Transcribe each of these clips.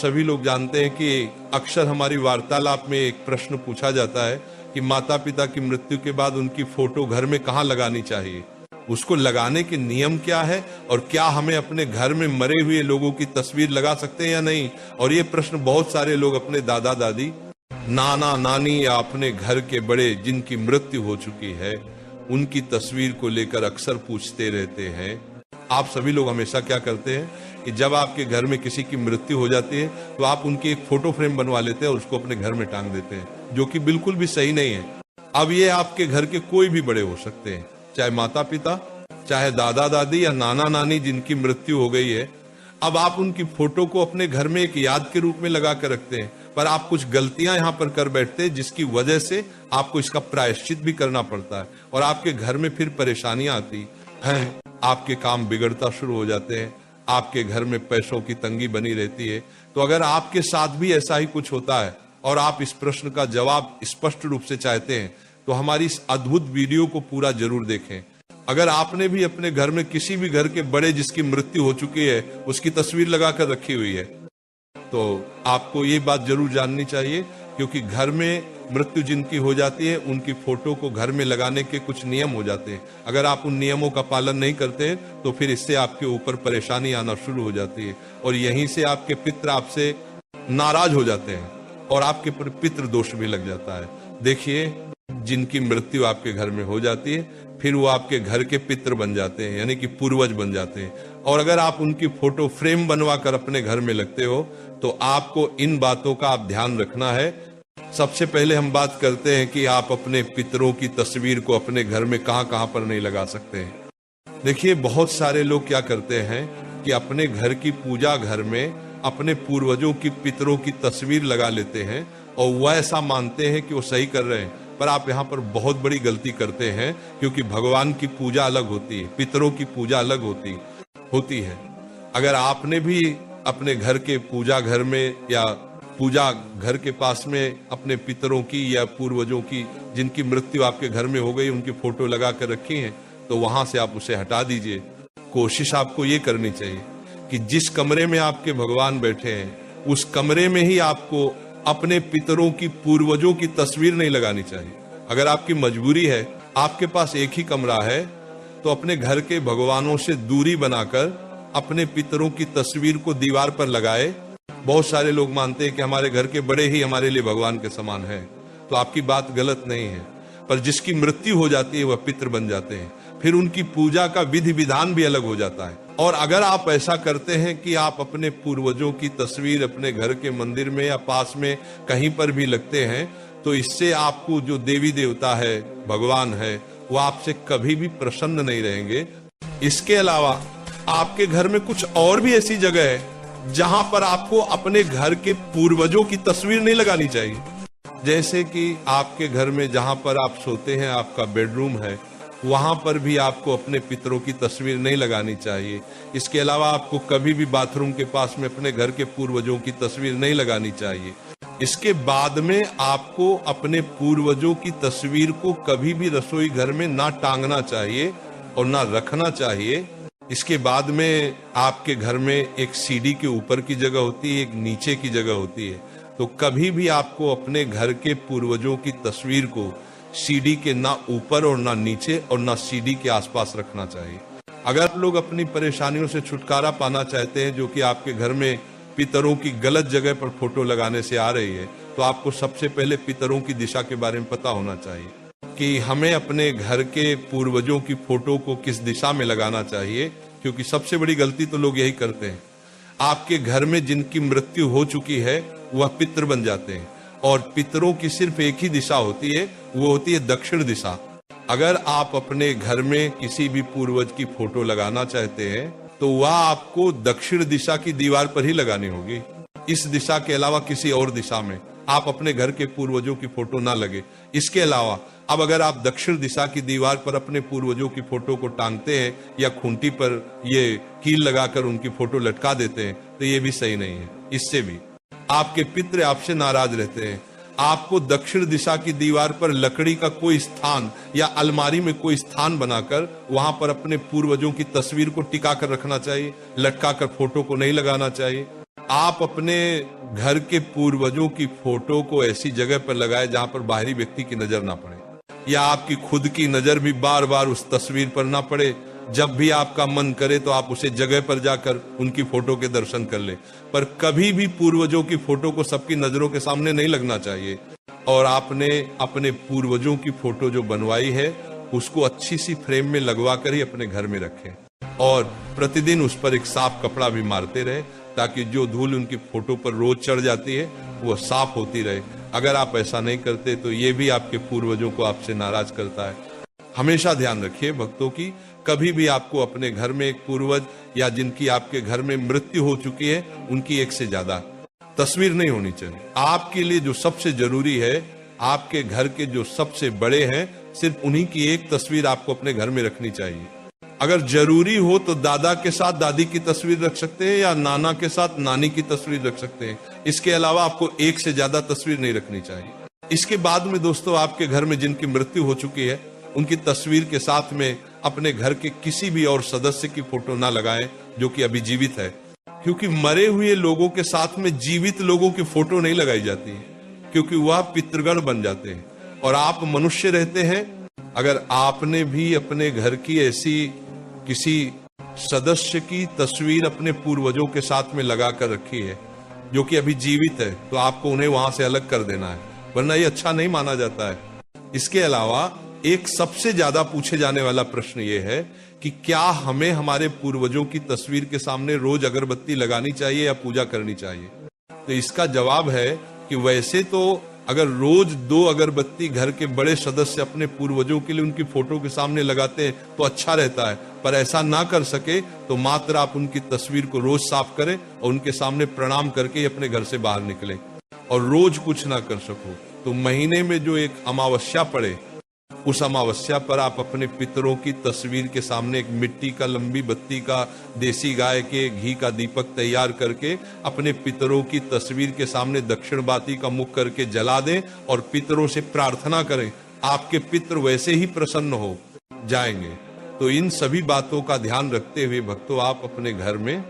सभी लोग जानते हैं कि अक्सर हमारी वार्तालाप में एक प्रश्न पूछा जाता है कि माता पिता की मृत्यु के बाद उनकी फोटो घर में कहाँ लगानी चाहिए, उसको लगाने के नियम क्या है और क्या हमें अपने घर में मरे हुए लोगों की तस्वीर लगा सकते हैं या नहीं। और ये प्रश्न बहुत सारे लोग अपने दादा दादी, नाना नानी या अपने घर के बड़े जिनकी मृत्यु हो चुकी है उनकी तस्वीर को लेकर अक्सर पूछते रहते हैं। आप सभी लोग हमेशा क्या करते हैं कि जब आपके घर में किसी की मृत्यु हो जाती है तो आप उनकी एक फोटो फ्रेम बनवा लेते हैं और उसको अपने घर में टांग देते हैं, जो कि बिल्कुल भी सही नहीं है। अब ये आपके घर के कोई भी बड़े हो सकते हैं, चाहे माता पिता, चाहे दादा दादी या नाना नानी जिनकी मृत्यु हो गई है। अब आप उनकी फोटो को अपने घर में एक याद के रूप में लगा कर रखते हैं, पर आप कुछ गलतियां यहां पर कर बैठते हैं जिसकी वजह से आपको इसका प्रायश्चित भी करना पड़ता है और आपके घर में फिर परेशानियां आती हैं, आपके काम बिगड़ता शुरू हो जाते हैं, आपके घर में पैसों की तंगी बनी रहती है। तो अगर आपके साथ भी ऐसा ही कुछ होता है और आप इस प्रश्न का जवाब स्पष्ट रूप से चाहते हैं तो हमारी इस अद्भुत वीडियो को पूरा जरूर देखें। अगर आपने भी अपने घर में किसी भी घर के बड़े जिसकी मृत्यु हो चुकी है उसकी तस्वीर लगाकर रखी हुई है तो आपको ये बात जरूर जाननी चाहिए, क्योंकि घर में मृत्यु जिनकी हो जाती है उनकी फोटो को घर में लगाने के कुछ नियम हो जाते हैं। अगर आप उन नियमों का पालन नहीं करते तो फिर इससे आपके ऊपर परेशानी आना शुरू हो जाती है और यहीं से आपके पितृ आपसे नाराज हो जाते हैं और आपके पर पितृ दोष भी लग जाता है। देखिए, जिनकी मृत्यु आपके घर में हो जाती है फिर वो आपके घर के पितृ बन जाते हैं, यानी कि पूर्वज बन जाते हैं। और अगर आप उनकी फोटो फ्रेम बनवा कर अपने घर में लगते हो तो आपको इन बातों का आप ध्यान रखना है। सबसे पहले हम बात करते हैं कि आप अपने पितरों की तस्वीर को अपने घर में कहां कहां पर नहीं लगा सकते हैं। देखिए, बहुत सारे लोग क्या करते हैं कि अपने घर की पूजा घर में अपने पूर्वजों की पितरों की तस्वीर लगा लेते हैं और वह ऐसा मानते हैं कि वो सही कर रहे हैं, पर आप यहाँ पर बहुत बड़ी गलती करते हैं, क्योंकि भगवान की पूजा अलग होती है, पितरों की पूजा अलग होती है। अगर आपने भी अपने घर के पूजा घर में या पूजा घर के पास में अपने पितरों की या पूर्वजों की जिनकी मृत्यु आपके घर में हो गई उनकी फोटो लगा कर रखी है तो वहां से आप उसे हटा दीजिए। कोशिश आपको ये करनी चाहिए कि जिस कमरे में आपके भगवान बैठे हैं उस कमरे में ही आपको अपने पितरों की पूर्वजों की तस्वीर नहीं लगानी चाहिए। अगर आपकी मजबूरी है, आपके पास एक ही कमरा है, तो अपने घर के भगवानों से दूरी बनाकर अपने पितरों की तस्वीर को दीवार पर लगाए। बहुत सारे लोग मानते हैं कि हमारे घर के बड़े ही हमारे लिए भगवान के समान है, तो आपकी बात गलत नहीं है, पर जिसकी मृत्यु हो जाती है वह पितृ बन जाते हैं, फिर उनकी पूजा का विधि विधान भी अलग हो जाता है। और अगर आप ऐसा करते हैं कि आप अपने पूर्वजों की तस्वीर अपने घर के मंदिर में या पास में कहीं पर भी लगते हैं तो इससे आपको जो देवी देवता है, भगवान है, वो आपसे कभी भी प्रसन्न नहीं रहेंगे। इसके अलावा आपके घर में कुछ और भी ऐसी जगह है जहां पर आपको अपने घर के पूर्वजों की तस्वीर नहीं लगानी चाहिए। जैसे कि आपके घर में जहां पर आप सोते हैं, आपका बेडरूम है, वहां पर भी आपको अपने पितरों की तस्वीर नहीं लगानी चाहिए। इसके अलावा आपको कभी भी बाथरूम के पास में अपने घर के पूर्वजों की तस्वीर नहीं लगानी चाहिए। इसके बाद में आपको अपने पूर्वजों की तस्वीर को कभी भी रसोई घर में ना टांगना चाहिए और ना रखना चाहिए। इसके बाद में आपके घर में एक सीढ़ी के ऊपर की जगह होती है, एक नीचे की जगह होती है, तो कभी भी आपको अपने घर के पूर्वजों की तस्वीर को सीढ़ी के ना ऊपर और ना नीचे और ना सीढ़ी के आसपास रखना चाहिए। अगर आप लोग अपनी परेशानियों से छुटकारा पाना चाहते हैं, जो कि आपके घर में पितरों की गलत जगह पर फोटो लगाने से आ रही है, तो आपको सबसे पहले पितरों की दिशा के बारे में पता होना चाहिए कि हमें अपने घर के पूर्वजों की फोटो को किस दिशा में लगाना चाहिए, क्योंकि सबसे बड़ी गलती तो लोग यही करते हैं। आपके घर में जिनकी मृत्यु हो चुकी है वह पितृ बन जाते हैं और पितरों की सिर्फ एक ही दिशा होती है, वो होती है दक्षिण दिशा। अगर आप अपने घर में किसी भी पूर्वज की फोटो लगाना चाहते हैं तो वह आपको दक्षिण दिशा की दीवार पर ही लगानी होगी। इस दिशा के अलावा किसी और दिशा में आप अपने घर के पूर्वजों की फोटो ना लगे। इसके अलावा अब अगर आप दक्षिण दिशा की दीवार पर अपने पूर्वजों की फोटो को टांगते हैं या खूंटी पर ये कील लगाकर उनकी फोटो लटका देते हैं तो ये भी सही नहीं है। इससे भी आपके पितृ आपसे नाराज रहते हैं। आपको दक्षिण दिशा की दीवार पर लकड़ी का कोई स्थान या अलमारी में कोई स्थान बनाकर वहां पर अपने पूर्वजों की तस्वीर को टिका कर रखना चाहिए, लटका कर फोटो को नहीं लगाना चाहिए। आप अपने घर के पूर्वजों की फोटो को ऐसी जगह पर लगाए जहां पर बाहरी व्यक्ति की नजर ना पड़े, या आपकी खुद की नजर भी बार बार उस तस्वीर पर ना पड़े। जब भी आपका मन करे तो आप उसे जगह पर जाकर उनकी फोटो के दर्शन कर ले, पर कभी भी पूर्वजों की फोटो को सबकी नजरों के सामने नहीं लगना चाहिए। और आपने अपने पूर्वजों की फोटो जो बनवाई है उसको अच्छी सी फ्रेम में लगवा कर ही अपने घर में रखें, और प्रतिदिन उस पर एक साफ कपड़ा भी मारते रहे, ताकि जो धूल उनकी फोटो पर रोज चढ़ जाती है वो साफ होती रहे। अगर आप ऐसा नहीं करते तो ये भी आपके पूर्वजों को आपसे नाराज करता है। हमेशा ध्यान रखिए भक्तों की, कभी भी आपको अपने घर में एक पूर्वज या जिनकी आपके घर में मृत्यु हो चुकी है उनकी एक से ज्यादा तस्वीर नहीं होनी चाहिए। आपके लिए जो सबसे जरूरी है, आपके घर के जो सबसे बड़े हैं, सिर्फ उन्हीं की एक तस्वीर आपको अपने घर में रखनी चाहिए। अगर जरूरी हो तो दादा के साथ दादी की तस्वीर रख सकते हैं, या नाना के साथ नानी की तस्वीर रख सकते हैं। इसके अलावा आपको एक से ज्यादा तस्वीर नहीं रखनी चाहिए। इसके बाद में दोस्तों, आपके घर में जिनकी मृत्यु हो चुकी है उनकी तस्वीर के साथ में अपने घर के किसी भी और सदस्य की फोटो ना लगाएं जो कि अभी जीवित है, क्योंकि मरे हुए लोगों के साथ में जीवित लोगों की फोटो नहीं लगाई जाती है, क्योंकि वह पितृगण बन जाते हैं और आप मनुष्य रहते हैं। अगर आपने भी अपने घर की ऐसी किसी सदस्य की तस्वीर अपने पूर्वजों के साथ में लगा कर रखी है जो कि अभी जीवित है, तो आपको उन्हें वहां से अलग कर देना है, वरना ये अच्छा नहीं माना जाता है। इसके अलावा एक सबसे ज्यादा पूछे जाने वाला प्रश्न ये है कि क्या हमें हमारे पूर्वजों की तस्वीर के सामने रोज अगरबत्ती लगानी चाहिए या पूजा करनी चाहिए? तो इसका जवाब है कि वैसे तो अगर रोज 2 अगरबत्ती घर के बड़े सदस्य अपने पूर्वजों के लिए उनकी फोटो के सामने लगाते हैं तो अच्छा रहता है, पर ऐसा ना कर सके तो मात्र आप उनकी तस्वीर को रोज साफ करें और उनके सामने प्रणाम करके ही अपने घर से बाहर निकलें। और रोज कुछ ना कर सको तो महीने में जो एक अमावस्या पड़े, उस अमावस्या पर आप अपने पितरों की तस्वीर के सामने एक मिट्टी का लंबी बत्ती का देसी गाय के घी का दीपक तैयार करके अपने पितरों की तस्वीर के सामने दक्षिण बाती का मुख करके जला दें और पितरों से प्रार्थना करें। आपके पितर वैसे ही प्रसन्न हो जाएंगे। तो इन सभी बातों का ध्यान रखते हुए भक्तों, आप अपने घर में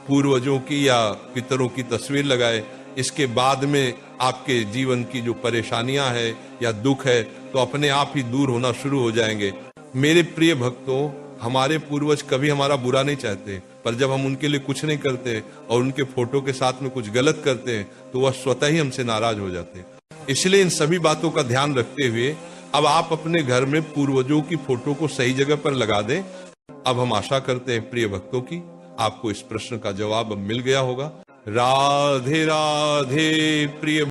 पूर्वजों की या पितरों की तस्वीर लगाए। इसके बाद में आपके जीवन की जो परेशानियां है या दुख है तो अपने आप ही दूर होना शुरू हो जाएंगे। मेरे प्रिय भक्तों, हमारे पूर्वज कभी हमारा बुरा नहीं चाहते, पर जब हम उनके लिए कुछ नहीं करते और उनके फोटो के साथ में कुछ गलत करते हैं तो वह स्वतः ही हमसे नाराज हो जाते हैं। इसलिए इन सभी बातों का ध्यान रखते हुए अब आप अपने घर में पूर्वजों की फोटो को सही जगह पर लगा दें। अब हम आशा करते हैं प्रिय भक्तों की आपको इस प्रश्न का जवाब अब मिल गया होगा। राधे राधे प्रिय